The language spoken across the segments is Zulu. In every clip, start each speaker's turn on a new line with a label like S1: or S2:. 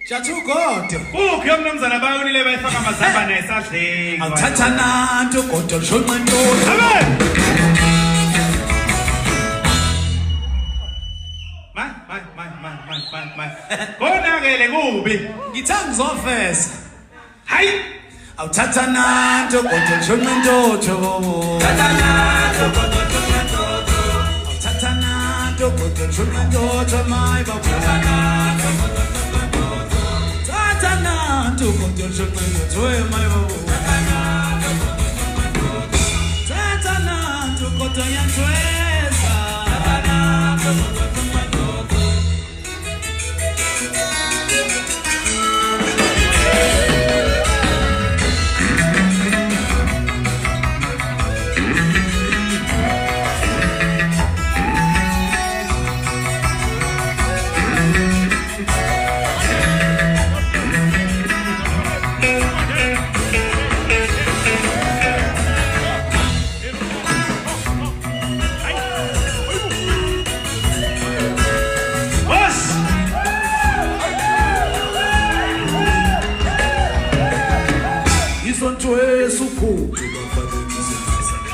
S1: Jathu kodwa.
S2: Kuphi omnumzana bayonile bayifaka amazambane esadleni.
S1: Awuthatha nanto kodwa ushonqa intoni.
S2: Abe. My. Konakele kubi.
S1: Ngithanga ngizofesa.
S2: Hayi.
S1: Awuthatha nanto kodwa ushonqa intotho. Thatha nanto kodwa ushonqa intotho. Awuthatha nanto kodwa ushonqa intotho my baba. Thatha nanto kodwa ushonqa intotho my baba. Thatha nanto kodwa yantwesa.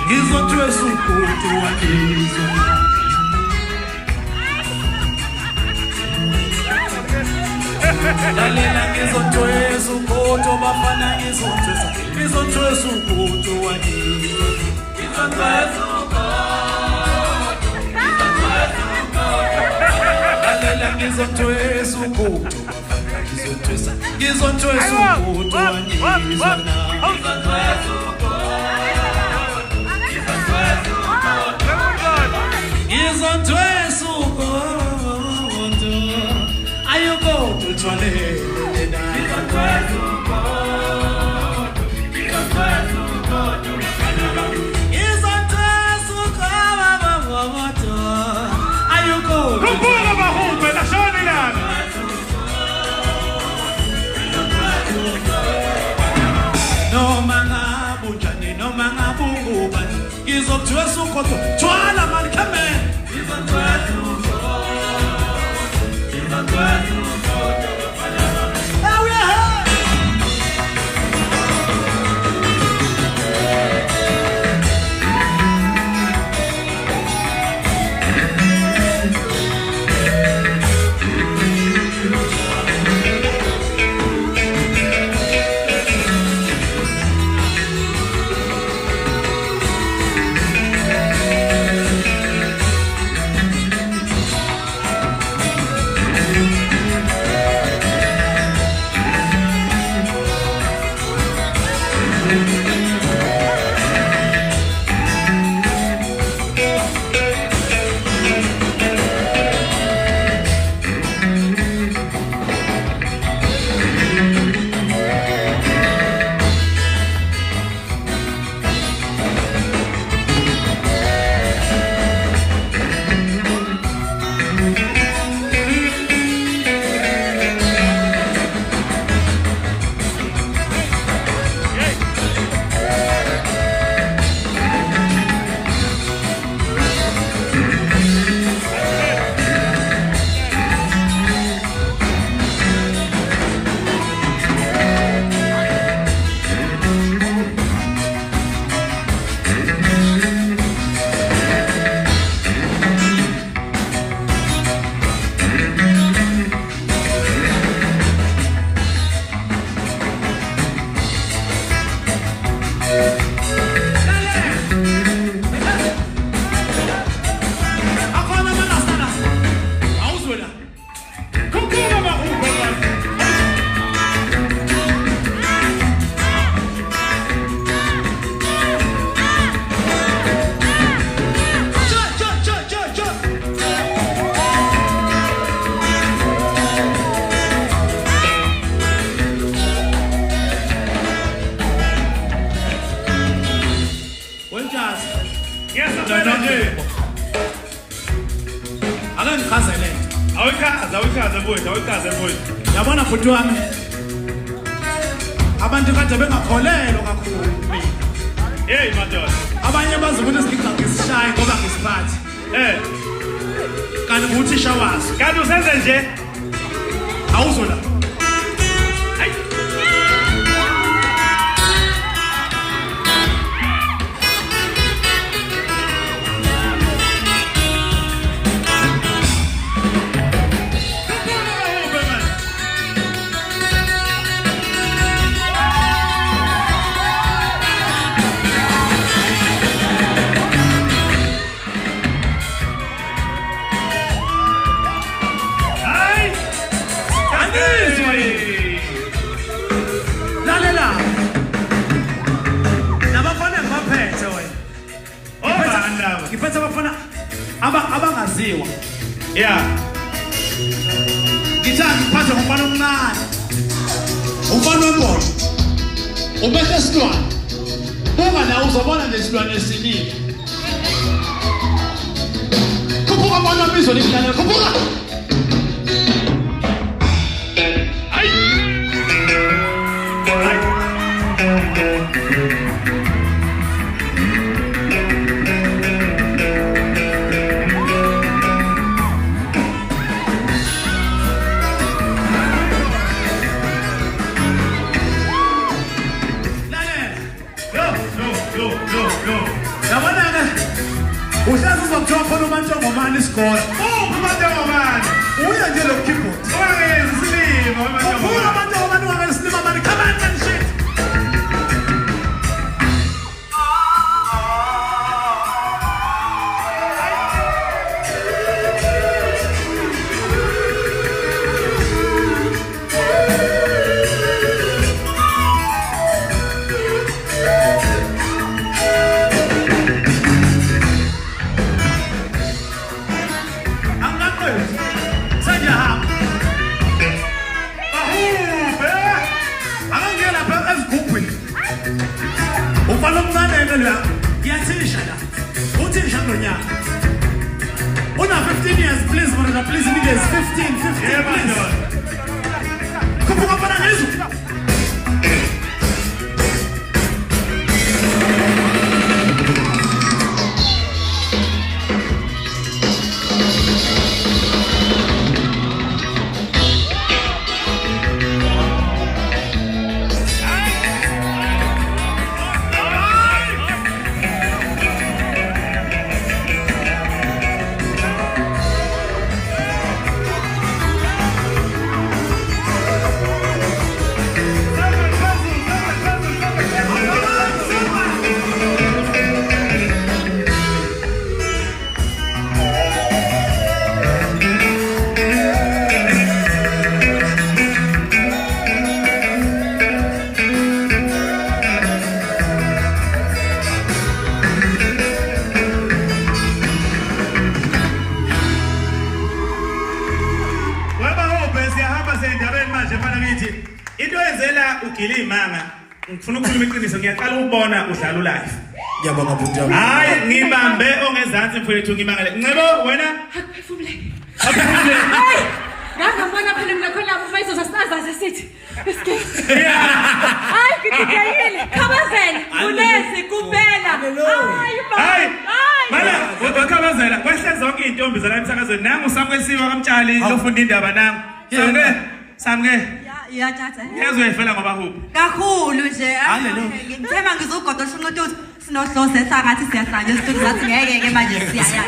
S1: Ngizotwesa ukhuthu wakizwa. Lalela ngizotwesa ukhuthu bafana ngizotwesa ukhuthu wakizwa. Ngizotwesa ukhuthu. Lalela ngizotwesa ukhuthu bafana ngizotwesa ukhuthu wakizwa. Ngizotwesa ukhuthu ayukodwa uthwalele na. Ngizotwesa ukhuthu ayukodwa.
S2: Kubuka bahumbe lashoni lana.
S1: Noma ngabunjani noma ngabungubani ngizotwesa ukhuthu thwala mali khame.
S2: Awukaze mfowethu.
S1: Yabona futhi wami. Abantu kade bengakholelwa kakhulu mina.
S2: Hey madoda.
S1: Abanye bazi ukuthi sigica ngisishaye ngoba ngisiphathi.
S2: Kanti
S1: ukuthi shawazi.
S2: Kanti usenze nje.
S1: awuzola ngiphethe abafana abangaziwa
S2: yeah
S1: ngithanda ngiphathe ngomfana omncane umfana wembono ubethe isilwane buka nawe uzobona lesilwane esiningi khuphuka bona bizo lihlala khuphuka uhlazi uzokuthiwa khona uMantongomane isikole
S2: uMantongomane
S1: uya nje lo keyboard
S2: oyisilima
S1: uMantongomane wangasilima mani come on man shit Una 15 years, please, brother, please, niggas, 15, please. Come on, para eso.
S2: into ezela uGilimanga ngifuna ukukhuluma iqiniso ngiyaqala ukubona udlala live
S1: ngiyabonga bhuti yami
S2: hayi ngibambe ongezansi mfowethu ngimangale ncebo wena
S3: aphefumule
S2: aphefumule
S3: hayi ngangambona phela mina khona lapho mayizo sasizaza sithi hayi ngididekile khabazela kulesi kuphela
S2: hayi mana wakhabazela kwahle zonke intombi zala emsakazweni nangu uSamkwesiwa kaMtshali lofunda indaba nangu samke
S3: ya tata
S2: yazwe efela ngoba huphi
S3: kakhulu nje ngithema ngizogoda shunqotuthi sinohlose sangathi siyahlanje isitudio zathi ngeke ke manje siyaya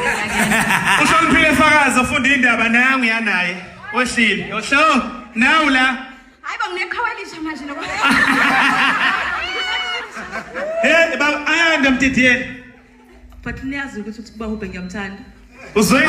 S2: uhloniphile fakazi ufunda indaba nangu yanaye wehlile yosho nawu la
S3: hayi banginekhawalisha manje lokho
S2: hey ba ayanda mtitiyeni
S3: but niyazi ukuthi kuba hube ngiyamthanda
S2: uzwe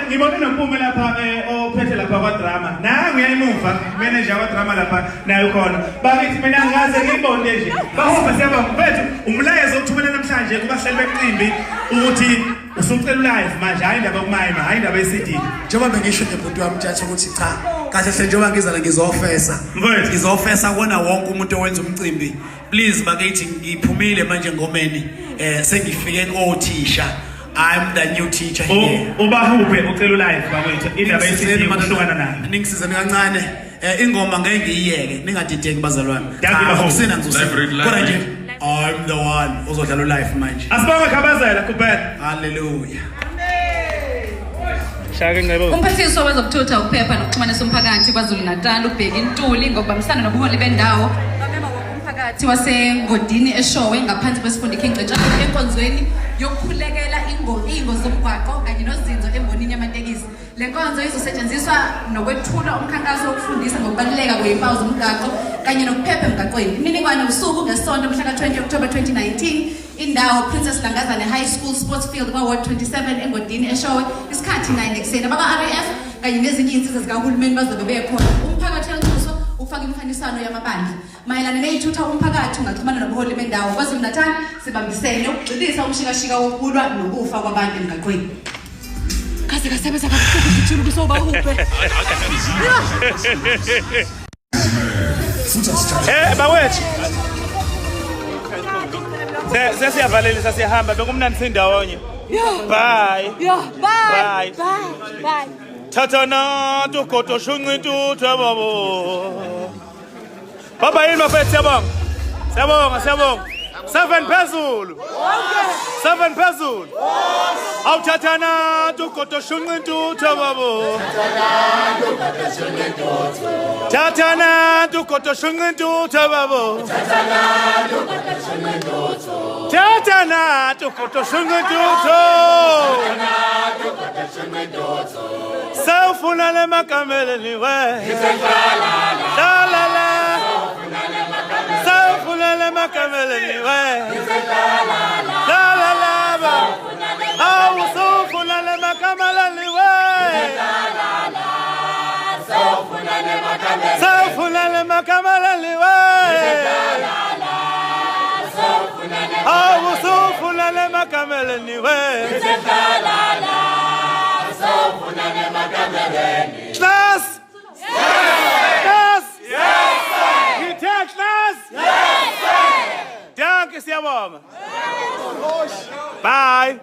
S2: ngibona nompume lapha ophethe lapha kwa drama nangu uyayimuva manager wa drama lapha nayo khona bakithi mina ngaze ngibone nje bahamba siyaba mfethu umlayezo othumela namhlanje kubahlali beqimbi ukuthi usucela live manje hayi indaba kumayima hayi indaba yeCD
S1: njengoba bengisho nebhuti wami mthatha ukuthi cha kahle hle njengoba ngizala ngizofesa ngizofesa kona wonke umuntu owenza umcimbi please bakithi ngiphumile manje ngomeni sengifike kothisha I'm the new teacher here.
S2: Ubahuphe ucela live bakwethu indaba yeCD ukuhlukana nayo.
S1: Ningisizani kancane ingoma ngeke ngiyiyeke ningadideki bazalwane.
S2: Akusina
S1: kodwa nje I'm the one uzodlala live manje.
S2: Asibonge khabazela kuphela.
S1: Hallelujah. Amen.
S2: Shaka ngiyabonga.
S3: Umphathiswa wezokuthutha ukuphepha nokuxhumanisa umphakathi kwaZulu Natal ubheka Ntuli ngokubambisana nobuholi bendawo bamema umphakathi waseNgodini eShowe ngaphansi kwesifundo iKingcetshana enkonzweni yokukhulekela ingozi zomgwaqo kanye nozinzo embonini yamatekisi. Le nkonzo izosetshenziswa nokwethula umkhankaso wokufundisa ngokubaluleka kwezimpawu zomgwaqo kanye nokuphepha emgwaqweni. Imininingwane usuku ngesonto mhla ka-20 October 2019 indawo Princess Langazane High School Sports Field kwa-Ward 27 engodini eShowe isikhathi 9 ekuseni. Abaka-RAF kanye nezinye izinsiza zikahulumeni bazobe bekhona. Umphakathi wenzuzo ufaka imfaniswano yamabandla mayelana neyithutha umphakathi ungaxhumana nobuholi bendawo kwaZulu Natal sibambisene ukugxilisa umshikashika wokulwa nokufa kwabantu emgaqweni. Kaze kasebenza kabuhlungu kuthini kusoba uphe.
S2: Bawethu. Sesiyavalelisa siyahamba bekumnandi sindawonye. Bye.
S3: Bye. Bye.
S2: Thathana tugodo shunqitu babo. Baba yini mafethu siyabonga. 7 phezulu. Okay. 7 phezulu. Awuthathana tugodo shunqitu babo. Thathana tugodo shunqitu babo. Thathana tugodo shunqitu. Sawufuna le makameleni we. La. Sawufuna le makameleni we. La ba. Awu sawufuna le makameleni we. Sawufuna le makameleni we. Awu sawufuna le makameleni we. Class! Yes! Yes, sir! You take class? Yes, sir! Danke, siyabonga. Bye!